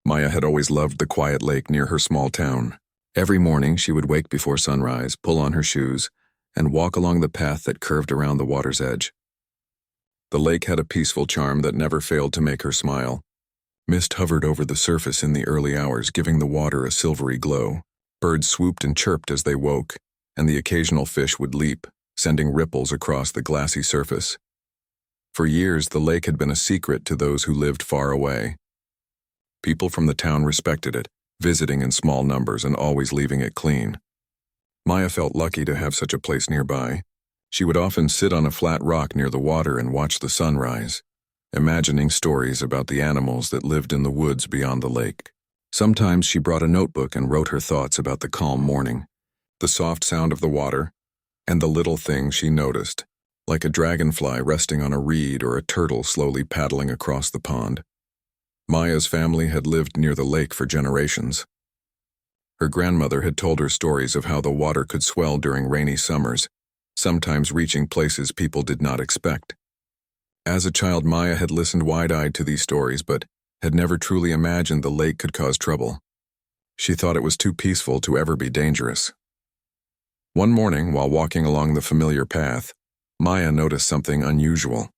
Maya had always loved the quiet lake near her small town. Every morning she would wake before sunrise, pull on her shoes, and walk along the path that curved around the water's edge. The lake had a peaceful charm that never failed to make her smile. Mist hovered over the surface in the early hours, giving the water a silvery glow. Birds swooped and chirped as they woke, and the occasional fish would leap, sending ripples across the glassy surface. For years, the lake had been a secret to those who lived far away. People from the town respected it, visiting in small numbers and always leaving it clean. Maya felt lucky to have such a place nearby. She would often sit on a flat rock near the water and watch the sun rise, imagining stories about the animals that lived in the woods beyond the lake. Sometimes she brought a notebook and wrote her thoughts about the calm morning, the soft sound of the water, and the little things she noticed, like a dragonfly resting on a reed or a turtle slowly paddling across the pond. Maya's family had lived near the lake for generations. Her grandmother had told her stories of how the water could swell during rainy summers, sometimes reaching places people did not expect. As a child, Maya had listened wide-eyed to these stories, but had never truly imagined the lake could cause trouble. She thought it was too peaceful to ever be dangerous. One morning, while walking along the familiar path, Maya noticed something unusual.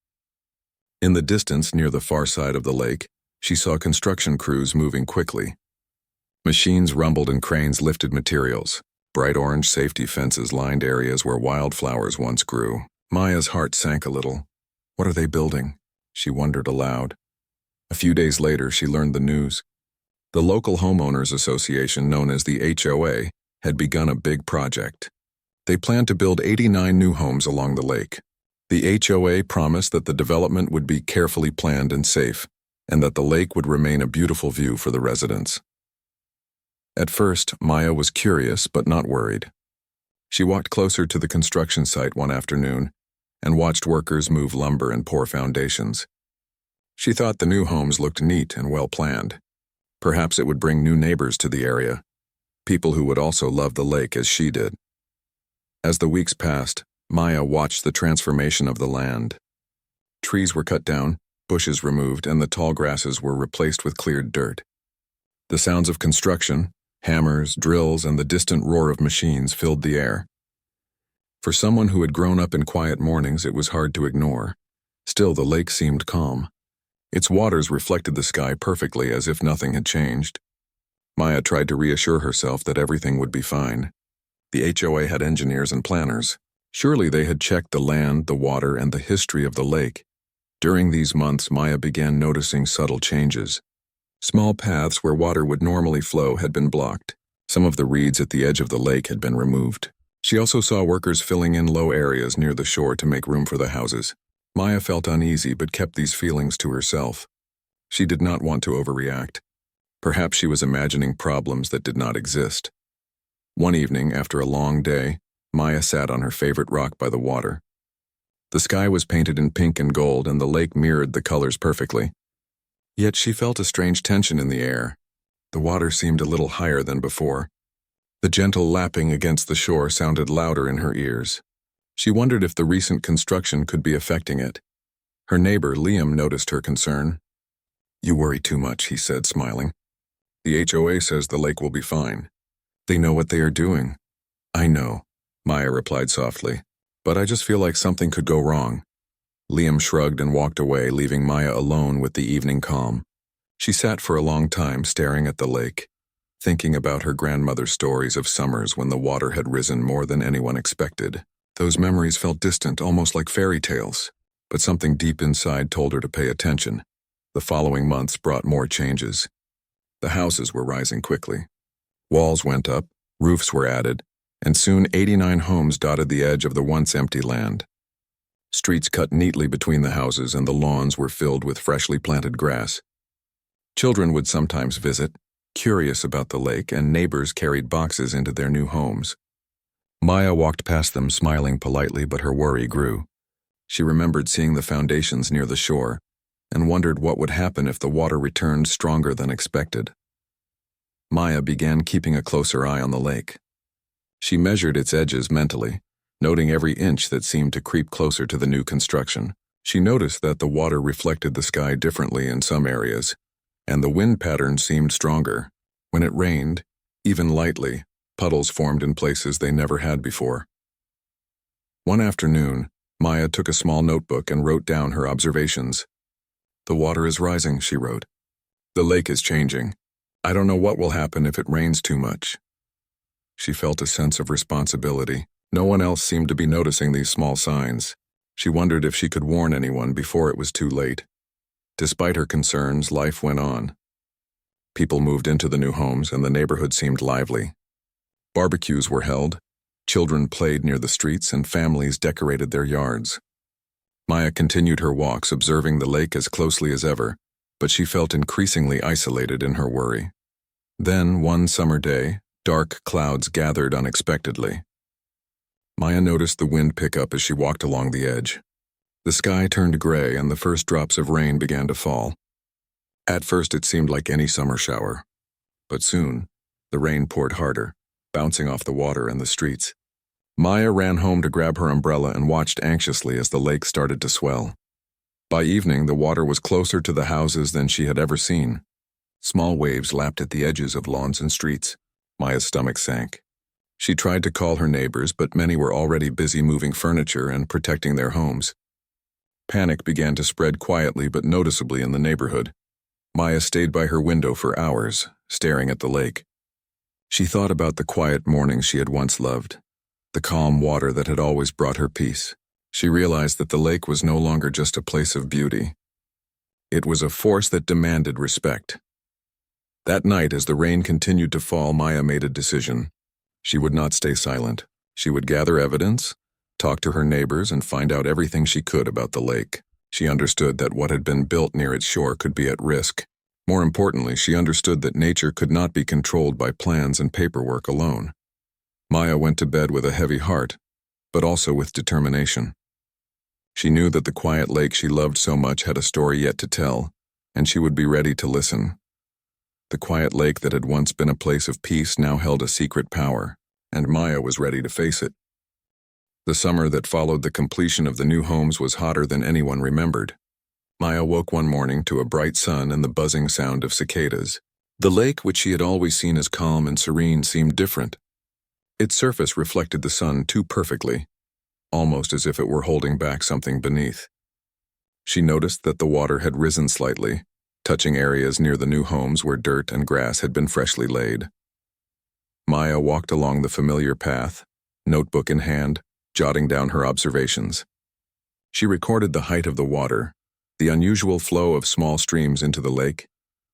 In the distance near the far side of the lake, she saw construction crews moving quickly. Machines rumbled and cranes lifted materials. Bright orange safety fences lined areas where wildflowers once grew. Maya's heart sank a little. What are they building? She wondered aloud. A few days later, she learned the news. The local homeowners association, known as the HOA, had begun a big project. They planned to build 89 new homes along the lake. The HOA promised that the development would be carefully planned and safe, and that the lake would remain a beautiful view for the residents. At first, Maya was curious but not worried. She walked closer to the construction site one afternoon and watched workers move lumber and pour foundations. She thought the new homes looked neat and well planned. Perhaps it would bring new neighbors to the area, people who would also love the lake as she did. As the weeks passed, Maya watched the transformation of the land. Trees were cut down, bushes removed, and the tall grasses were replaced with cleared dirt. The sounds of construction, hammers, drills, and the distant roar of machines filled the air. For someone who had grown up in quiet mornings, it was hard to ignore. Still, the lake seemed calm. Its waters reflected the sky perfectly, as if nothing had changed. Maya tried to reassure herself that everything would be fine. The HOA had engineers and planners. Surely they had checked the land, the water, and the history of the lake. During these months, Maya began noticing subtle changes. Small paths where water would normally flow had been blocked. Some of the reeds at the edge of the lake had been removed. She also saw workers filling in low areas near the shore to make room for the houses. Maya felt uneasy but kept these feelings to herself. She did not want to overreact. Perhaps she was imagining problems that did not exist. One evening, after a long day, Maya sat on her favorite rock by the water. The sky was painted in pink and gold, and the lake mirrored the colors perfectly. Yet she felt a strange tension in the air. The water seemed a little higher than before. The gentle lapping against the shore sounded louder in her ears. She wondered if the recent construction could be affecting it. Her neighbor, Liam, noticed her concern. "You worry too much," he said, smiling. "The HOA says the lake will be fine. They know what they are doing." "I know," Maya replied softly, "but I just feel like something could go wrong." Liam shrugged and walked away, leaving Maya alone with the evening calm. She sat for a long time staring at the lake, thinking about her grandmother's stories of summers when the water had risen more than anyone expected. Those memories felt distant, almost like fairy tales, but something deep inside told her to pay attention. The following months brought more changes. The houses were rising quickly. Walls went up, roofs were added, and soon 89 homes dotted the edge of the once empty land. Streets cut neatly between the houses, and the lawns were filled with freshly planted grass. Children would sometimes visit, curious about the lake, and neighbors carried boxes into their new homes. Maya walked past them, smiling politely, but her worry grew. She remembered seeing the foundations near the shore, and wondered what would happen if the water returned stronger than expected. Maya began keeping a closer eye on the lake. She measured its edges mentally, noting every inch that seemed to creep closer to the new construction. She noticed that the water reflected the sky differently in some areas, and the wind pattern seemed stronger. When it rained, even lightly, puddles formed in places they never had before. One afternoon, Maya took a small notebook and wrote down her observations. "The water is rising," she wrote. "The lake is changing. I don't know what will happen if it rains too much." She felt a sense of responsibility. No one else seemed to be noticing these small signs. She wondered if she could warn anyone before it was too late. Despite her concerns, life went on. People moved into the new homes and the neighborhood seemed lively. Barbecues were held, children played near the streets, and families decorated their yards. Maya continued her walks, observing the lake as closely as ever, but she felt increasingly isolated in her worry. Then, one summer day, dark clouds gathered unexpectedly. Maya noticed the wind pick up as she walked along the edge. The sky turned gray and the first drops of rain began to fall. At first it seemed like any summer shower, but soon, the rain poured harder, bouncing off the water and the streets. Maya ran home to grab her umbrella and watched anxiously as the lake started to swell. By evening, the water was closer to the houses than she had ever seen. Small waves lapped at the edges of lawns and streets. Maya's stomach sank. She tried to call her neighbors, but many were already busy moving furniture and protecting their homes. Panic began to spread quietly but noticeably in the neighborhood. Maya stayed by her window for hours, staring at the lake. She thought about the quiet mornings she had once loved, the calm water that had always brought her peace. She realized that the lake was no longer just a place of beauty. It was a force that demanded respect. That night, as the rain continued to fall, Maya made a decision. She would not stay silent. She would gather evidence, talk to her neighbors, and find out everything she could about the lake. She understood that what had been built near its shore could be at risk. More importantly, she understood that nature could not be controlled by plans and paperwork alone. Maya went to bed with a heavy heart, but also with determination. She knew that the quiet lake she loved so much had a story yet to tell, and she would be ready to listen. The quiet lake that had once been a place of peace now held a secret power, and Maya was ready to face it. The summer that followed the completion of the new homes was hotter than anyone remembered. Maya woke one morning to a bright sun and the buzzing sound of cicadas. The lake, which she had always seen as calm and serene, seemed different. Its surface reflected the sun too perfectly, almost as if it were holding back something beneath. She noticed that the water had risen slightly, touching areas near the new homes where dirt and grass had been freshly laid. Maya walked along the familiar path, notebook in hand, jotting down her observations. She recorded the height of the water, the unusual flow of small streams into the lake,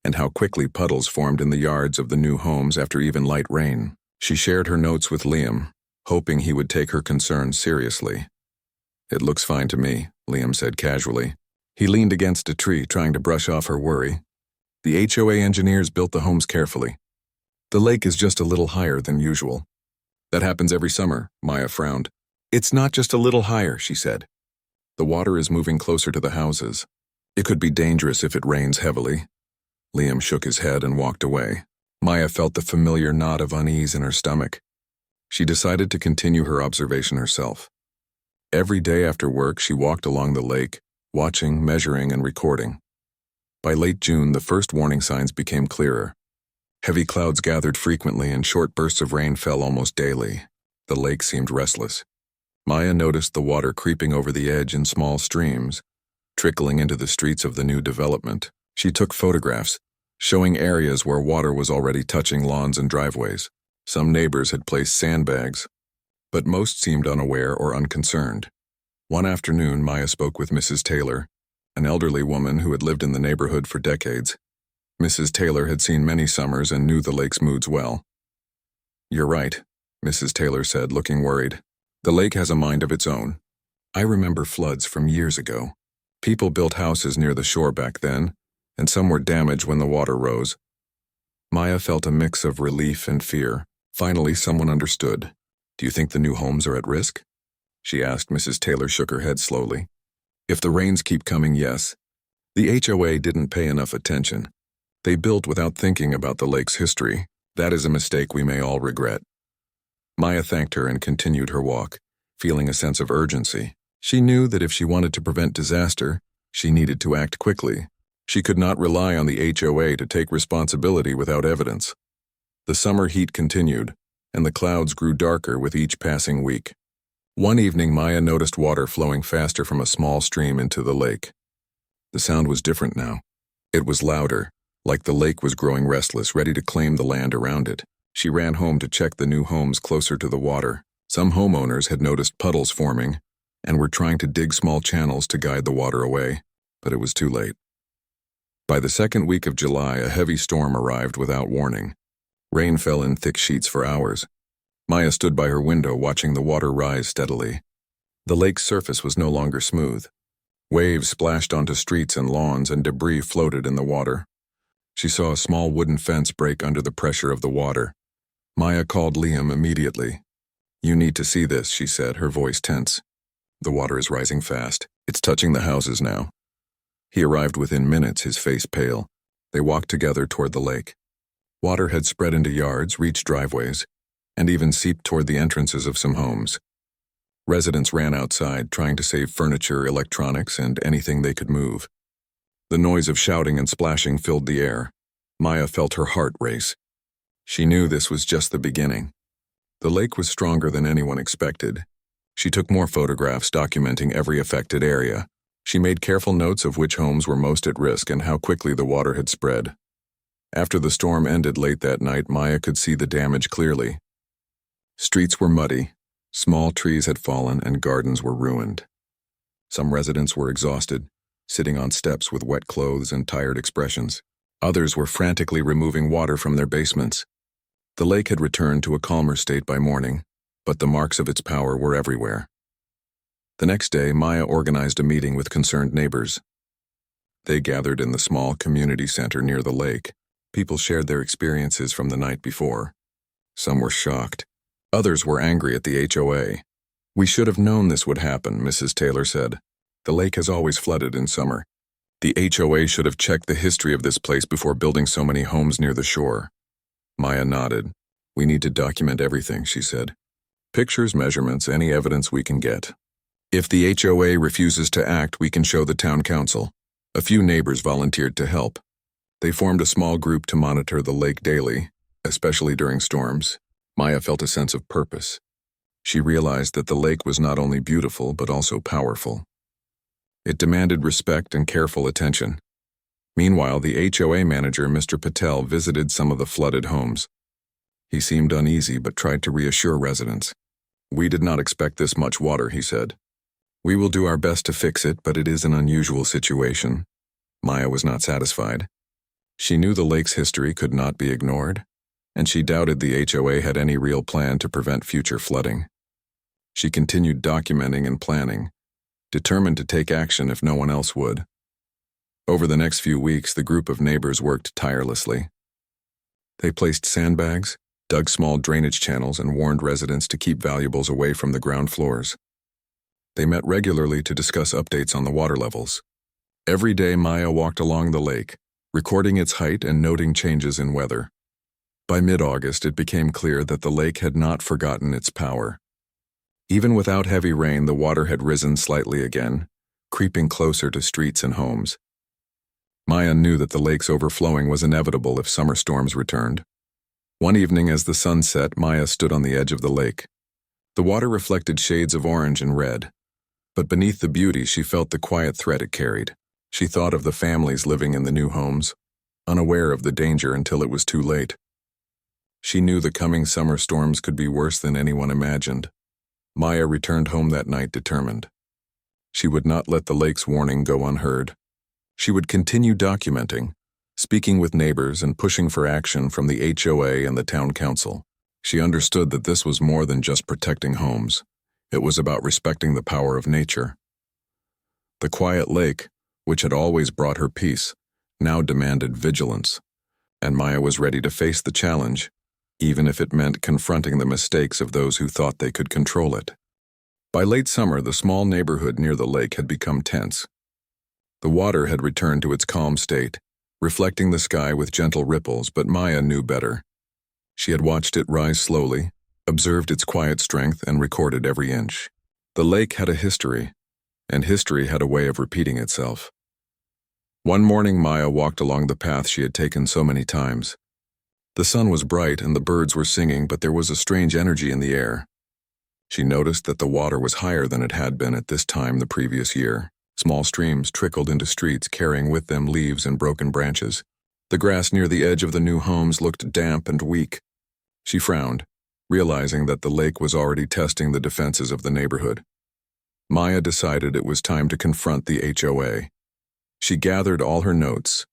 and how quickly puddles formed in the yards of the new homes after even light rain. She shared her notes with Liam, hoping he would take her concerns seriously. "It looks fine to me," Liam said casually. He leaned against a tree, trying to brush off her worry. "The HOA engineers built the homes carefully. The lake is just a little higher than usual." "That happens every summer," Maya frowned. "It's not just a little higher," she said. "The water is moving closer to the houses. It could be dangerous if it rains heavily." Liam shook his head and walked away. Maya felt the familiar knot of unease in her stomach. She decided to continue her observation herself. Every day after work, she walked along the lake, watching, measuring, and recording. By late June, the first warning signs became clearer. Heavy clouds gathered frequently and short bursts of rain fell almost daily. The lake seemed restless. Maya noticed the water creeping over the edge in small streams, trickling into the streets of the new development. She took photographs, showing areas where water was already touching lawns and driveways. Some neighbors had placed sandbags, but most seemed unaware or unconcerned. One afternoon, Maya spoke with Mrs. Taylor, an elderly woman who had lived in the neighborhood for decades. Mrs. Taylor had seen many summers and knew the lake's moods well. "You're right," Mrs. Taylor said, looking worried. "The lake has a mind of its own. I remember floods from years ago. People built houses near the shore back then, and some were damaged when the water rose." Maya felt a mix of relief and fear. Finally, someone understood. "Do you think the new homes are at risk?" she asked. Mrs. Taylor shook her head slowly. "If the rains keep coming, yes. The HOA didn't pay enough attention. They built without thinking about the lake's history. That is a mistake we may all regret." Maya thanked her and continued her walk, feeling a sense of urgency. She knew that if she wanted to prevent disaster, she needed to act quickly. She could not rely on the HOA to take responsibility without evidence. The summer heat continued, and the clouds grew darker with each passing week. One evening, Maya noticed water flowing faster from a small stream into the lake. The sound was different now. It was louder, like the lake was growing restless, ready to claim the land around it. She ran home to check the new homes closer to the water. Some homeowners had noticed puddles forming and were trying to dig small channels to guide the water away, but it was too late. By the second week of July, a heavy storm arrived without warning. Rain fell in thick sheets for hours. Maya stood by her window watching the water rise steadily. The lake's surface was no longer smooth. Waves splashed onto streets and lawns, and debris floated in the water. She saw a small wooden fence break under the pressure of the water. Maya called Liam immediately. "You need to see this," she said, her voice tense. "The water is rising fast. It's touching the houses now." He arrived within minutes, his face pale. They walked together toward the lake. Water had spread into yards, reached driveways, and even seeped toward the entrances of some homes. Residents ran outside, trying to save furniture, electronics, and anything they could move. The noise of shouting and splashing filled the air. Maya felt her heart race. She knew this was just the beginning. The lake was stronger than anyone expected. She took more photographs documenting every affected area. She made careful notes of which homes were most at risk and how quickly the water had spread. After the storm ended late that night, Maya could see the damage clearly. Streets were muddy, small trees had fallen, and gardens were ruined. Some residents were exhausted, sitting on steps with wet clothes and tired expressions. Others were frantically removing water from their basements. The lake had returned to a calmer state by morning, but the marks of its power were everywhere. The next day, Maya organized a meeting with concerned neighbors. They gathered in the small community center near the lake. People shared their experiences from the night before. Some were shocked. Others were angry at the HOA. "We should have known this would happen," Mrs. Taylor said. "The lake has always flooded in summer. The HOA should have checked the history of this place before building so many homes near the shore." Maya nodded. "We need to document everything," she said. "Pictures, measurements, any evidence we can get. If the HOA refuses to act, we can show the town council." A few neighbors volunteered to help. They formed a small group to monitor the lake daily, especially during storms. Maya felt a sense of purpose. She realized that the lake was not only beautiful but also powerful. It demanded respect and careful attention. Meanwhile, the HOA manager, Mr. Patel, visited some of the flooded homes. He seemed uneasy but tried to reassure residents. "We did not expect this much water," he said. "We will do our best to fix it, but it is an unusual situation." Maya was not satisfied. She knew the lake's history could not be ignored, and she doubted the HOA had any real plan to prevent future flooding. She continued documenting and planning, determined to take action if no one else would. Over the next few weeks, the group of neighbors worked tirelessly. They placed sandbags, dug small drainage channels, and warned residents to keep valuables away from the ground floors. They met regularly to discuss updates on the water levels. Every day, Maya walked along the lake, recording its height and noting changes in weather. By mid-August, it became clear that the lake had not forgotten its power. Even without heavy rain, the water had risen slightly again, creeping closer to streets and homes. Maya knew that the lake's overflowing was inevitable if summer storms returned. One evening, as the sun set, Maya stood on the edge of the lake. The water reflected shades of orange and red, but beneath the beauty, she felt the quiet threat it carried. She thought of the families living in the new homes, unaware of the danger until it was too late. She knew the coming summer storms could be worse than anyone imagined. Maya returned home that night determined. She would not let the lake's warning go unheard. She would continue documenting, speaking with neighbors and pushing for action from the HOA and the town council. She understood that this was more than just protecting homes. It was about respecting the power of nature. The quiet lake, which had always brought her peace, now demanded vigilance, and Maya was ready to face the challenge, even if it meant confronting the mistakes of those who thought they could control it. By late summer, the small neighborhood near the lake had become tense. The water had returned to its calm state, reflecting the sky with gentle ripples, but Maya knew better. She had watched it rise slowly, observed its quiet strength, and recorded every inch. The lake had a history, and history had a way of repeating itself. One morning, Maya walked along the path she had taken so many times. The sun was bright and the birds were singing, but there was a strange energy in the air. She noticed that the water was higher than it had been at this time the previous year. Small streams trickled into streets, carrying with them leaves and broken branches. The grass near the edge of the new homes looked damp and weak. She frowned, realizing that the lake was already testing the defenses of the neighborhood. Maya decided it was time to confront the HOA. She gathered all her notes,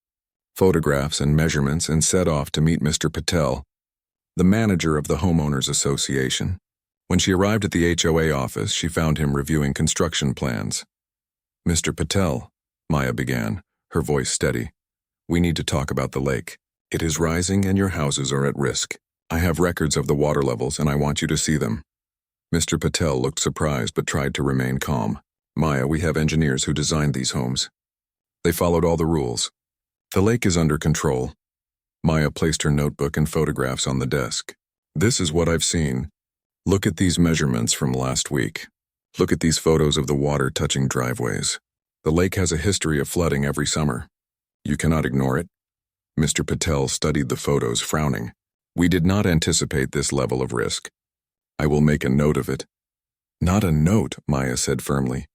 photographs, and measurements and set off to meet Mr. Patel, the manager of the Homeowners Association. When she arrived at the HOA office, she found him reviewing construction plans. "Mr. Patel," Maya began, her voice steady, "we need to talk about the lake. It is rising and your houses are at risk. I have records of the water levels and I want you to see them." Mr. Patel looked surprised but tried to remain calm. "Maya, we have engineers who designed these homes. They followed all the rules. The lake is under control." Maya placed her notebook and photographs on the desk. "This is what I've seen. Look at these measurements from last week. Look at these photos of the water touching driveways. The lake has a history of flooding every summer. You cannot ignore it." Mr. Patel studied the photos, frowning. "We did not anticipate this level of risk. I will make a note of it." "Not a note," Maya said firmly.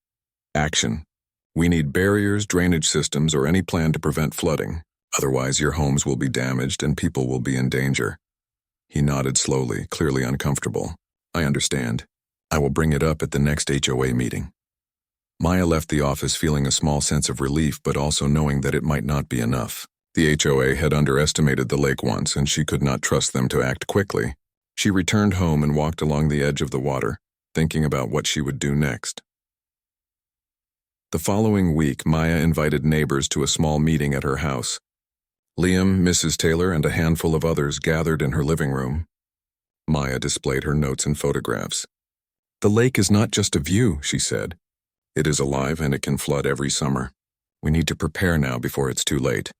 "Action. We need barriers, drainage systems, or any plan to prevent flooding. Otherwise, your homes will be damaged and people will be in danger." He nodded slowly, clearly uncomfortable. "I understand. I will bring it up at the next HOA meeting." Maya left the office feeling a small sense of relief, but also knowing that it might not be enough. The HOA had underestimated the lake once, and she could not trust them to act quickly. She returned home and walked along the edge of the water, thinking about what she would do next. The following week, Maya invited neighbors to a small meeting at her house. Liam, Mrs. Taylor, and a handful of others gathered in her living room. Maya displayed her notes and photographs. "The lake is not just a view," she said. "It is alive and it can flood every summer. We need to prepare now before it's too late."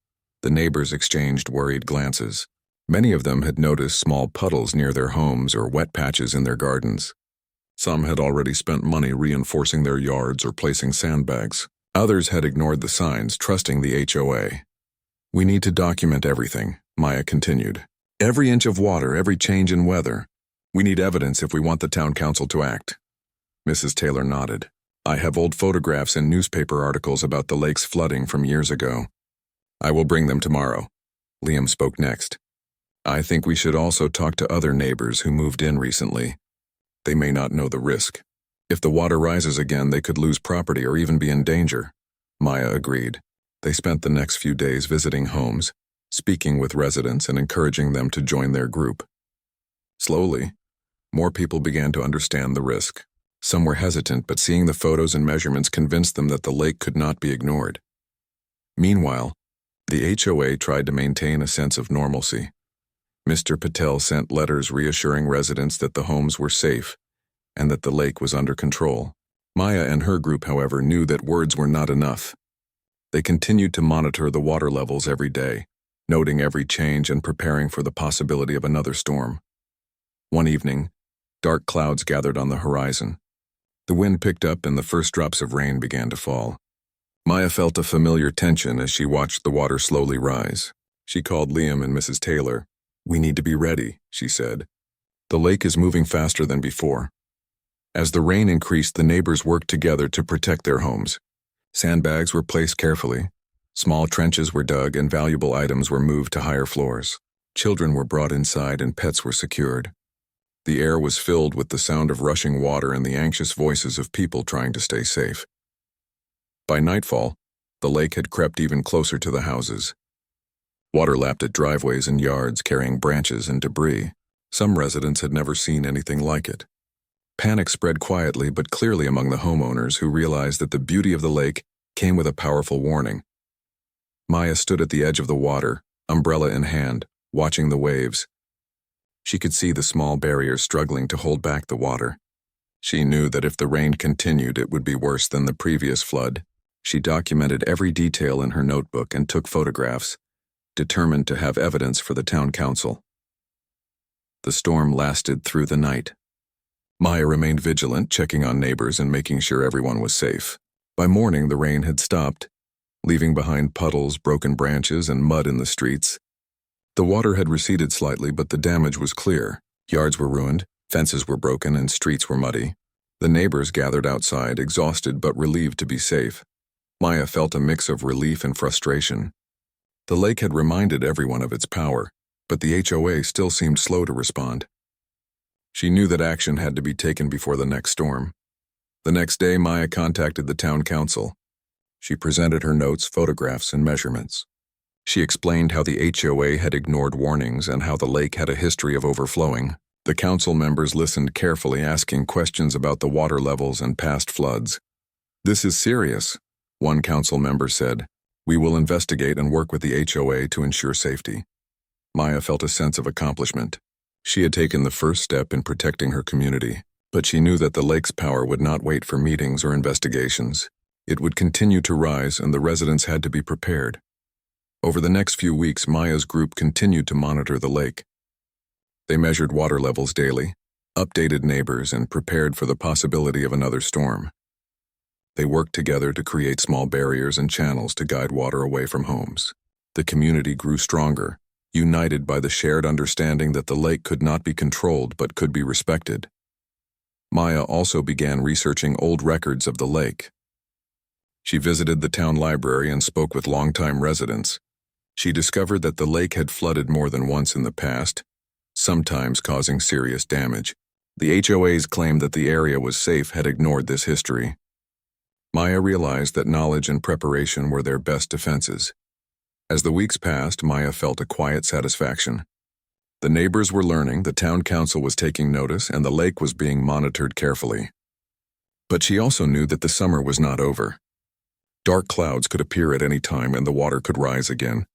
The neighbors exchanged worried glances. Many of them had noticed small puddles near their homes or wet patches in their gardens. Some had already spent money reinforcing their yards or placing sandbags. Others had ignored the signs, trusting the HOA. "We need to document everything," Maya continued. "Every inch of water, every change in weather. We need evidence if we want the town council to act." Mrs. Taylor nodded. "I have old photographs and newspaper articles about the lake's flooding from years ago. I will bring them tomorrow." Liam spoke next. "I think we should also talk to other neighbors who moved in recently. They may not know the risk. If the water rises again, they could lose property or even be in danger." Maya agreed. They spent the next few days visiting homes, speaking with residents and encouraging them to join their group. Slowly, more people began to understand the risk. Some were hesitant, but seeing the photos and measurements convinced them that the lake could not be ignored. Meanwhile, the HOA tried to maintain a sense of normalcy. Mr. Patel sent letters reassuring residents that the homes were safe and that the lake was under control. Maya and her group, however, knew that words were not enough. They continued to monitor the water levels every day, noting every change and preparing for the possibility of another storm. One evening, dark clouds gathered on the horizon. The wind picked up and the first drops of rain began to fall. Maya felt a familiar tension as she watched the water slowly rise. She called Liam and Mrs. Taylor. "We need to be ready," she said. "The lake is moving faster than before." As the rain increased, the neighbors worked together to protect their homes. Sandbags were placed carefully. Small trenches were dug and valuable items were moved to higher floors. Children were brought inside and pets were secured. The air was filled with the sound of rushing water and the anxious voices of people trying to stay safe. By nightfall, the lake had crept even closer to the houses. Water lapped at driveways and yards, carrying branches and debris. Some residents had never seen anything like it. Panic spread quietly but clearly among the homeowners, who realized that the beauty of the lake came with a powerful warning. Maya stood at the edge of the water, umbrella in hand, watching the waves. She could see the small barriers struggling to hold back the water. She knew that if the rain continued, it would be worse than the previous flood. She documented every detail in her notebook and took photographs, determined to have evidence for the town council. The storm lasted through the night. Maya remained vigilant, checking on neighbors and making sure everyone was safe. By morning, the rain had stopped, leaving behind puddles, broken branches, and mud in the streets. The water had receded slightly, but the damage was clear. Yards were ruined, fences were broken, and streets were muddy. The neighbors gathered outside, exhausted but relieved to be safe. Maya felt a mix of relief and frustration. The lake had reminded everyone of its power, but the HOA still seemed slow to respond. She knew that action had to be taken before the next storm. The next day, Maya contacted the town council. She presented her notes, photographs, and measurements. She explained how the HOA had ignored warnings and how the lake had a history of overflowing. The council members listened carefully, asking questions about the water levels and past floods. "This is serious," one council member said. "We will investigate and work with the HOA to ensure safety." Maya felt a sense of accomplishment. She had taken the first step in protecting her community, but she knew that the lake's power would not wait for meetings or investigations. It would continue to rise, and the residents had to be prepared. Over the next few weeks, Maya's group continued to monitor the lake. They measured water levels daily, updated neighbors, and prepared for the possibility of another storm. They worked together to create small barriers and channels to guide water away from homes. The community grew stronger, united by the shared understanding that the lake could not be controlled but could be respected. Maya also began researching old records of the lake. She visited the town library and spoke with longtime residents. She discovered that the lake had flooded more than once in the past, sometimes causing serious damage. The HOA's claim that the area was safe had ignored this history. Maya realized that knowledge and preparation were their best defenses. As the weeks passed, Maya felt a quiet satisfaction. The neighbors were learning, the town council was taking notice, and the lake was being monitored carefully. But she also knew that the summer was not over. Dark clouds could appear at any time and the water could rise again.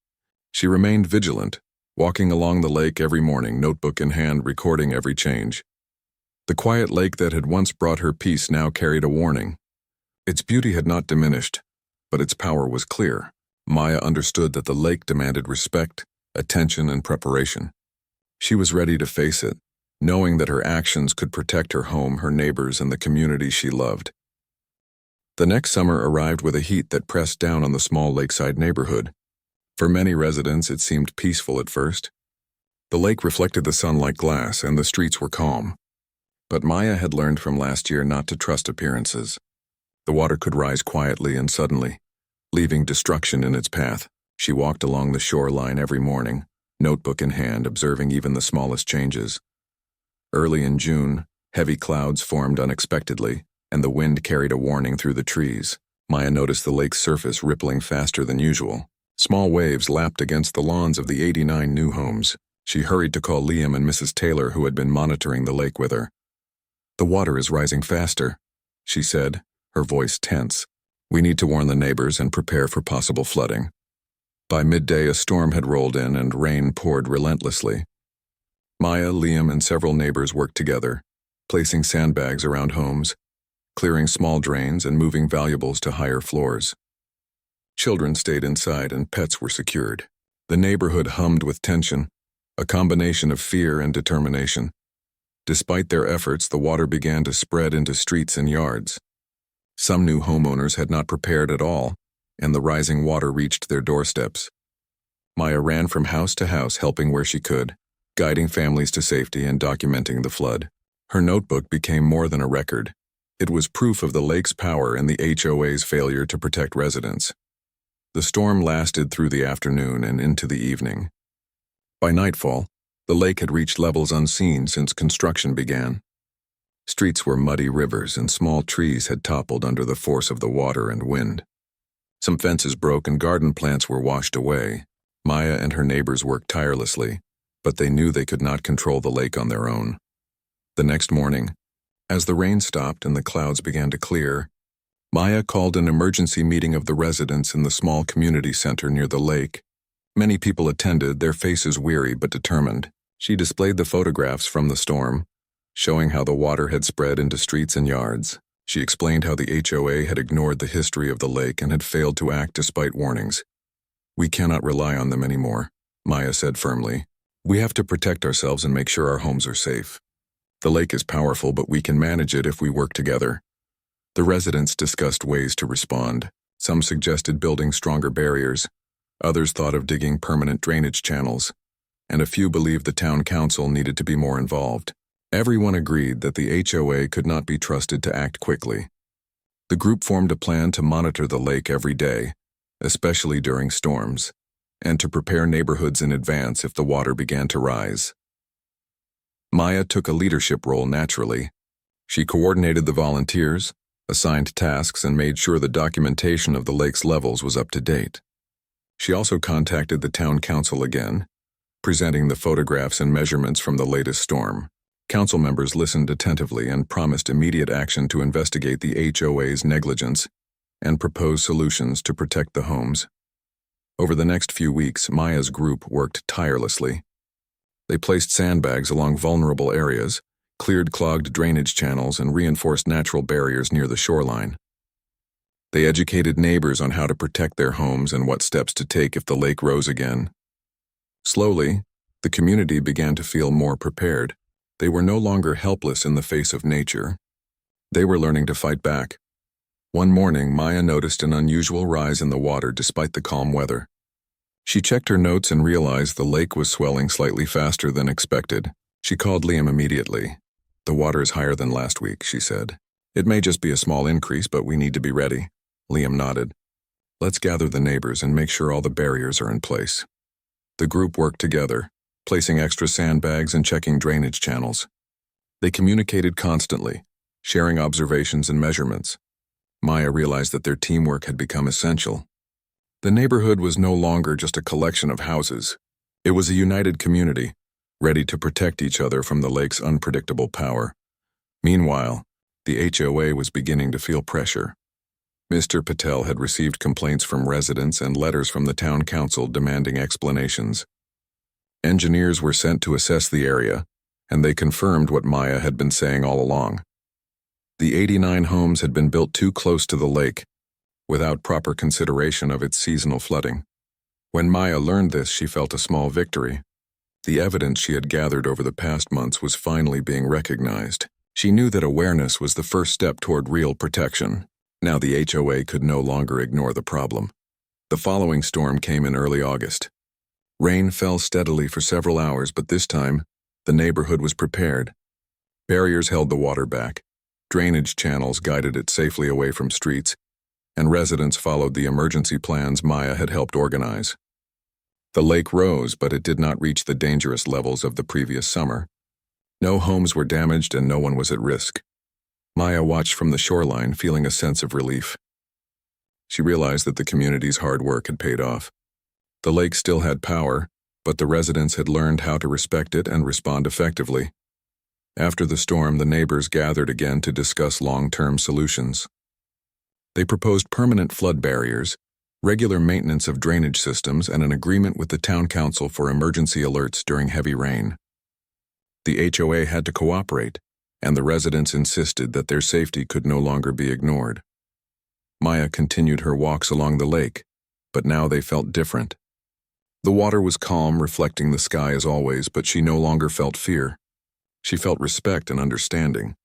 She remained vigilant, walking along the lake every morning, notebook in hand, recording every change. The quiet lake that had once brought her peace now carried a warning. Its beauty had not diminished, but its power was clear. Maya understood that the lake demanded respect, attention, and preparation. She was ready to face it, knowing that her actions could protect her home, her neighbors, and the community she loved. The next summer arrived with a heat that pressed down on the small lakeside neighborhood. For many residents, it seemed peaceful at first. The lake reflected the sun like glass, and the streets were calm. But Maya had learned from last year not to trust appearances. The water could rise quietly and suddenly, leaving destruction in its path. She walked along the shoreline every morning, notebook in hand, observing even the smallest changes. Early in June, heavy clouds formed unexpectedly, and the wind carried a warning through the trees. Maya noticed the lake's surface rippling faster than usual. Small waves lapped against the lawns of the 89 new homes. She hurried to call Liam and Mrs. Taylor, who had been monitoring the lake with her. "The water is rising faster," she said, her voice tense. "We need to warn the neighbors and prepare for possible flooding." By midday, a storm had rolled in and rain poured relentlessly. Maya, Liam, and several neighbors worked together, placing sandbags around homes, clearing small drains, and moving valuables to higher floors. Children stayed inside and pets were secured. The neighborhood hummed with tension, a combination of fear and determination. Despite their efforts, the water began to spread into streets and yards. Some new homeowners had not prepared at all, and the rising water reached their doorsteps. Maya ran from house to house, helping where she could, guiding families to safety and documenting the flood. Her notebook became more than a record. It was proof of the lake's power and the HOA's failure to protect residents. The storm lasted through the afternoon and into the evening. By nightfall, the lake had reached levels unseen since construction began. Streets were muddy rivers, and small trees had toppled under the force of the water and wind. Some fences broke and garden plants were washed away. Maya and her neighbors worked tirelessly, but they knew they could not control the lake on their own. The next morning, as the rain stopped and the clouds began to clear, Maya called an emergency meeting of the residents in the small community center near the lake. Many people attended, their faces weary but determined. She displayed the photographs from the storm, showing how the water had spread into streets and yards. She explained how the HOA had ignored the history of the lake and had failed to act despite warnings. "We cannot rely on them anymore," Maya said firmly. "We have to protect ourselves and make sure our homes are safe. The lake is powerful, but we can manage it if we work together." The residents discussed ways to respond. Some suggested building stronger barriers, others thought of digging permanent drainage channels, and a few believed the town council needed to be more involved. Everyone agreed that the HOA could not be trusted to act quickly. The group formed a plan to monitor the lake every day, especially during storms, and to prepare neighborhoods in advance if the water began to rise. Maya took a leadership role naturally. She coordinated the volunteers, assigned tasks, and made sure the documentation of the lake's levels was up to date. She also contacted the town council again, presenting the photographs and measurements from the latest storm. Council members listened attentively and promised immediate action to investigate the HOA's negligence and propose solutions to protect the homes. Over the next few weeks, Maya's group worked tirelessly. They placed sandbags along vulnerable areas, cleared clogged drainage channels, and reinforced natural barriers near the shoreline. They educated neighbors on how to protect their homes and what steps to take if the lake rose again. Slowly, the community began to feel more prepared. They were no longer helpless in the face of nature. They were learning to fight back. One morning, Maya noticed an unusual rise in the water despite the calm weather. She checked her notes and realized the lake was swelling slightly faster than expected. She called Liam immediately. "The water is higher than last week," she said. "It may just be a small increase, but we need to be ready." Liam nodded. "Let's gather the neighbors and make sure all the barriers are in place." The group worked together, placing extra sandbags and checking drainage channels. They communicated constantly, sharing observations and measurements. Maya realized that their teamwork had become essential. The neighborhood was no longer just a collection of houses. It was a united community, ready to protect each other from the lake's unpredictable power. Meanwhile, the HOA was beginning to feel pressure. Mr. Patel had received complaints from residents and letters from the town council demanding explanations. Engineers were sent to assess the area, and they confirmed what Maya had been saying all along. The 89 homes had been built too close to the lake, without proper consideration of its seasonal flooding. When Maya learned this, she felt a small victory. The evidence she had gathered over the past months was finally being recognized. She knew that awareness was the first step toward real protection. Now the HOA could no longer ignore the problem. The following storm came in early August. Rain fell steadily for several hours, but this time, the neighborhood was prepared. Barriers held the water back, drainage channels guided it safely away from streets, and residents followed the emergency plans Maya had helped organize. The lake rose, but it did not reach the dangerous levels of the previous summer. No homes were damaged and no one was at risk. Maya watched from the shoreline, feeling a sense of relief. She realized that the community's hard work had paid off. The lake still had power, but the residents had learned how to respect it and respond effectively. After the storm, the neighbors gathered again to discuss long-term solutions. They proposed permanent flood barriers, regular maintenance of drainage systems, and an agreement with the town council for emergency alerts during heavy rain. The HOA had to cooperate, and the residents insisted that their safety could no longer be ignored. Maya continued her walks along the lake, but now they felt different. The water was calm, reflecting the sky as always, but she no longer felt fear. She felt respect and understanding.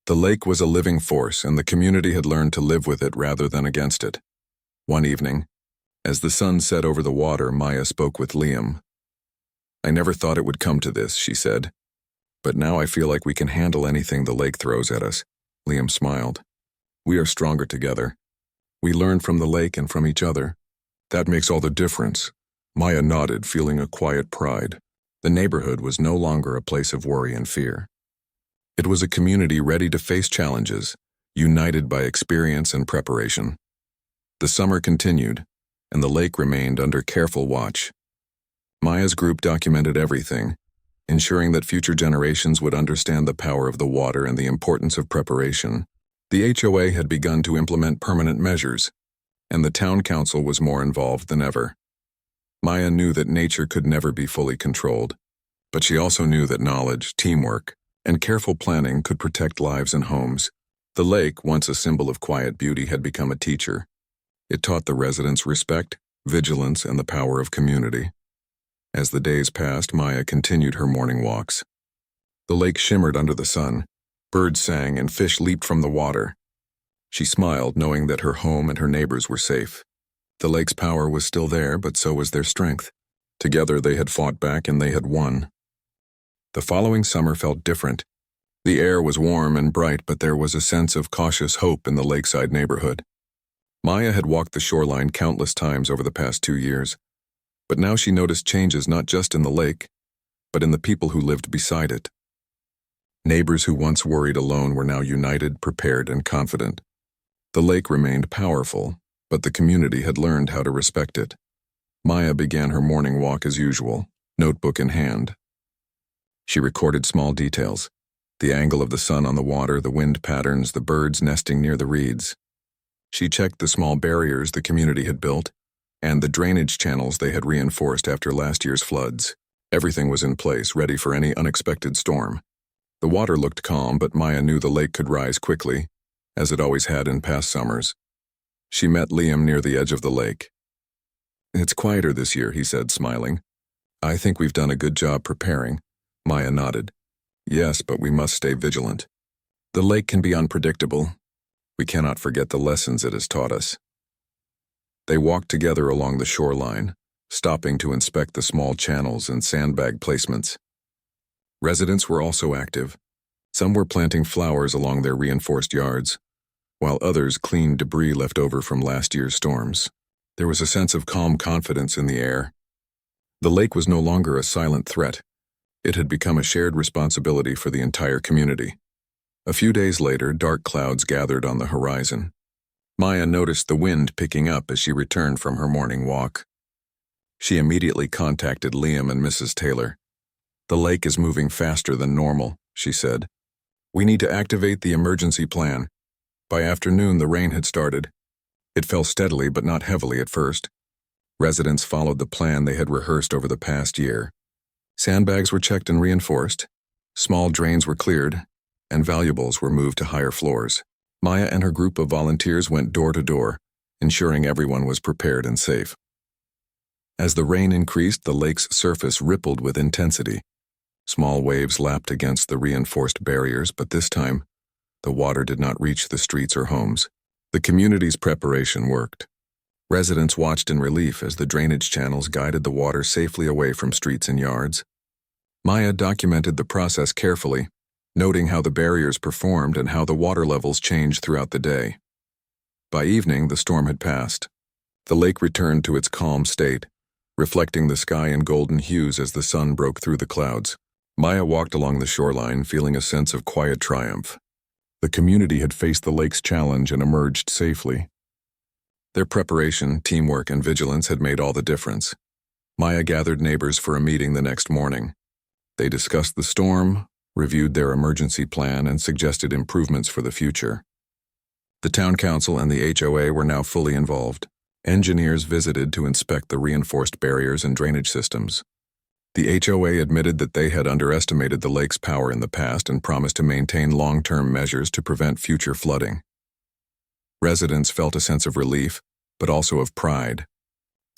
The lake was a living force, and the community had learned to live with it rather than against it. One evening, as the sun set over the water, Maya spoke with Liam. "I never thought it would come to this," she said. "But now I feel like we can handle anything the lake throws at us." Liam smiled. "We are stronger together. We learn from the lake and from each other. That makes all the difference." Maya nodded, feeling a quiet pride. The neighborhood was no longer a place of worry and fear. It was a community ready to face challenges, united by experience and preparation. The summer continued, and the lake remained under careful watch. Maya's group documented everything, ensuring that future generations would understand the power of the water and the importance of preparation. The HOA had begun to implement permanent measures, and the town council was more involved than ever. Maya knew that nature could never be fully controlled, but she also knew that knowledge, teamwork, and careful planning could protect lives and homes. The lake, once a symbol of quiet beauty, had become a teacher. It taught the residents respect, vigilance, and the power of community. As the days passed, Maya continued her morning walks. The lake shimmered under the sun, birds sang, and fish leaped from the water. She smiled, knowing that her home and her neighbors were safe. The lake's power was still there, but so was their strength. Together they had fought back and they had won. The following summer felt different. The air was warm and bright, but there was a sense of cautious hope in the lakeside neighborhood. Maya had walked the shoreline countless times over the past 2 years, but now she noticed changes not just in the lake, but in the people who lived beside it. Neighbors who once worried alone were now united, prepared, and confident. The lake remained powerful, but the community had learned how to respect it. Maya began her morning walk as usual, notebook in hand. She recorded small details: the angle of the sun on the water, the wind patterns, the birds nesting near the reeds. She checked the small barriers the community had built and the drainage channels they had reinforced after last year's floods. Everything was in place, ready for any unexpected storm. The water looked calm, but Maya knew the lake could rise quickly, as it always had in past summers. She met Liam near the edge of the lake. "It's quieter this year," he said, smiling. "I think we've done a good job preparing." Maya nodded. "Yes, but we must stay vigilant. The lake can be unpredictable. We cannot forget the lessons it has taught us." They walked together along the shoreline, stopping to inspect the small channels and sandbag placements. Residents were also active. Some were planting flowers along their reinforced yards, while others cleaned debris left over from last year's storms. There was a sense of calm confidence in the air. The lake was no longer a silent threat. It had become a shared responsibility for the entire community. A few days later, dark clouds gathered on the horizon. Maya noticed the wind picking up as she returned from her morning walk. She immediately contacted Liam and Mrs. Taylor. "The lake is moving faster than normal," she said. "We need to activate the emergency plan." By afternoon, the rain had started. It fell steadily but not heavily at first. Residents followed the plan they had rehearsed over the past year. Sandbags were checked and reinforced, small drains were cleared, and valuables were moved to higher floors. Maya and her group of volunteers went door to door, ensuring everyone was prepared and safe. As the rain increased, the lake's surface rippled with intensity. Small waves lapped against the reinforced barriers, but this time, the water did not reach the streets or homes. The community's preparation worked. Residents watched in relief as the drainage channels guided the water safely away from streets and yards. Maya documented the process carefully, noting how the barriers performed and how the water levels changed throughout the day. By evening, the storm had passed. The lake returned to its calm state, reflecting the sky in golden hues as the sun broke through the clouds. Maya walked along the shoreline, feeling a sense of quiet triumph. The community had faced the lake's challenge and emerged safely. Their preparation, teamwork, and vigilance had made all the difference. Maya gathered neighbors for a meeting the next morning. They discussed the storm, reviewed their emergency plan, and suggested improvements for the future. The town council and the HOA were now fully involved. Engineers visited to inspect the reinforced barriers and drainage systems. The HOA admitted that they had underestimated the lake's power in the past and promised to maintain long-term measures to prevent future flooding. Residents felt a sense of relief, but also of pride.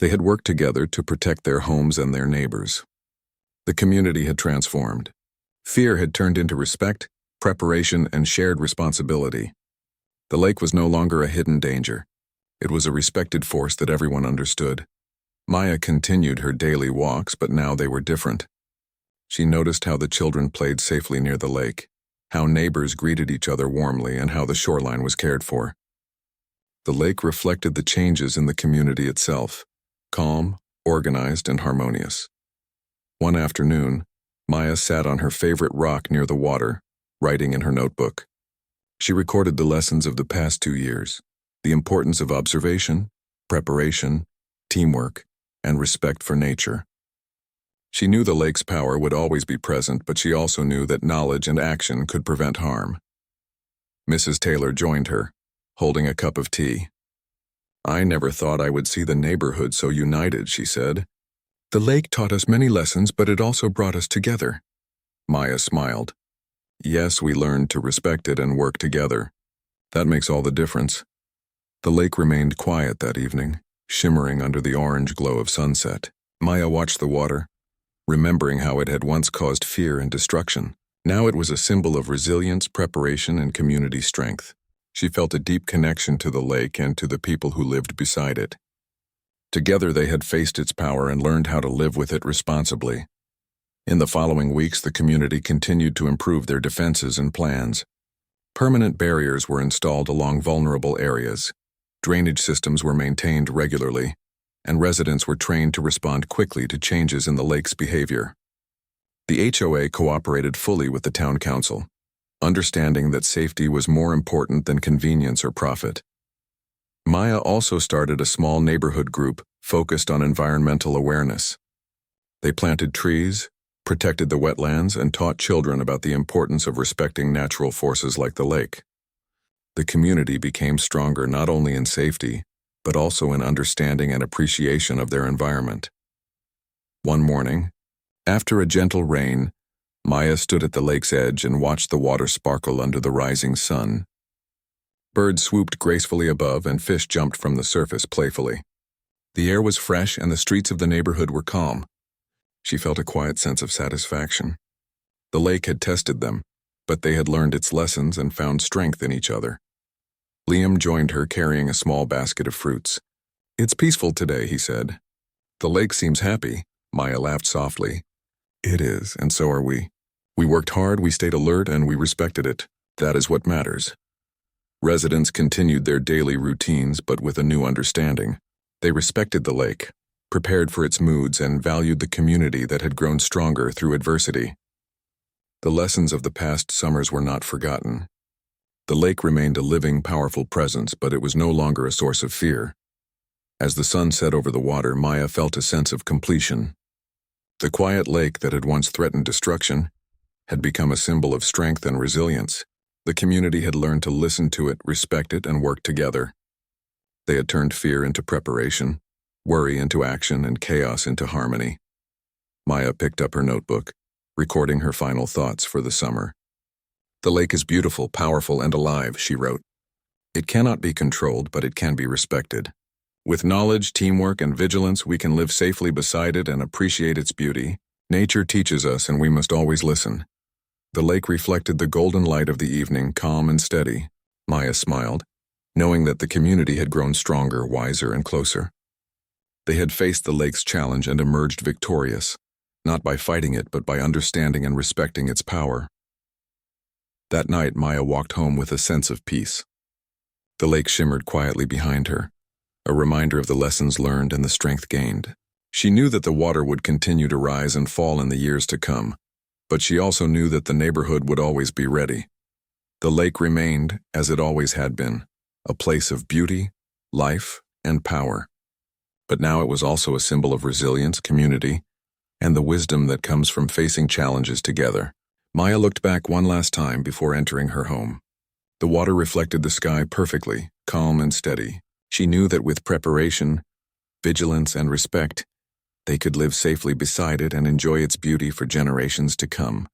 They had worked together to protect their homes and their neighbors. The community had transformed. Fear had turned into respect, preparation, and shared responsibility. The lake was no longer a hidden danger. It was a respected force that everyone understood. Maya continued her daily walks, but now they were different. She noticed how the children played safely near the lake, how neighbors greeted each other warmly, and how the shoreline was cared for. The lake reflected the changes in the community itself, calm, organized, and harmonious. One afternoon, Maya sat on her favorite rock near the water, writing in her notebook. She recorded the lessons of the past 2 years, the importance of observation, preparation, teamwork, and respect for nature. She knew the lake's power would always be present, but she also knew that knowledge and action could prevent harm. Mrs. Taylor joined her, holding a cup of tea. "I never thought I would see the neighborhood so united," she said. "The lake taught us many lessons, but it also brought us together." Maya smiled. "Yes, we learned to respect it and work together. That makes all the difference." The lake remained quiet that evening, shimmering under the orange glow of sunset. Maya watched the water, remembering how it had once caused fear and destruction. Now it was a symbol of resilience, preparation, and community strength. She felt a deep connection to the lake and to the people who lived beside it. Together they had faced its power and learned how to live with it responsibly. In the following weeks, the community continued to improve their defenses and plans. Permanent barriers were installed along vulnerable areas. Drainage systems were maintained regularly, and residents were trained to respond quickly to changes in the lake's behavior. The HOA cooperated fully with the town council, understanding that safety was more important than convenience or profit. Maya also started a small neighborhood group focused on environmental awareness. They planted trees, protected the wetlands, and taught children about the importance of respecting natural forces like the lake. The community became stronger not only in safety, but also in understanding and appreciation of their environment. One morning, after a gentle rain, Maya stood at the lake's edge and watched the water sparkle under the rising sun. Birds swooped gracefully above and fish jumped from the surface playfully. The air was fresh and the streets of the neighborhood were calm. She felt a quiet sense of satisfaction. The lake had tested them, but they had learned its lessons and found strength in each other. Liam joined her carrying a small basket of fruits. "It's peaceful today," he said. "The lake seems happy." Maya laughed softly. "It is, and so are we. We worked hard, we stayed alert, and we respected it. That is what matters." Residents continued their daily routines, but with a new understanding. They respected the lake, prepared for its moods, and valued the community that had grown stronger through adversity. The lessons of the past summers were not forgotten. The lake remained a living, powerful presence, but it was no longer a source of fear. As the sun set over the water, Maya felt a sense of completion. The quiet lake that had once threatened destruction had become a symbol of strength and resilience. The community had learned to listen to it, respect it, and work together. They had turned fear into preparation, worry into action, and chaos into harmony. Maya picked up her notebook, recording her final thoughts for the summer. "The lake is beautiful, powerful, and alive," she wrote. "It cannot be controlled, but it can be respected. With knowledge, teamwork, and vigilance, we can live safely beside it and appreciate its beauty. Nature teaches us, and we must always listen." The lake reflected the golden light of the evening, calm and steady. Maya smiled, knowing that the community had grown stronger, wiser, and closer. They had faced the lake's challenge and emerged victorious, not by fighting it, but by understanding and respecting its power. That night, Maya walked home with a sense of peace. The lake shimmered quietly behind her, a reminder of the lessons learned and the strength gained. She knew that the water would continue to rise and fall in the years to come, but she also knew that the neighborhood would always be ready. The lake remained, as it always had been, a place of beauty, life, and power. But now it was also a symbol of resilience, community, and the wisdom that comes from facing challenges together. Maya looked back one last time before entering her home. The water reflected the sky perfectly, calm and steady. She knew that with preparation, vigilance, and respect, they could live safely beside it and enjoy its beauty for generations to come.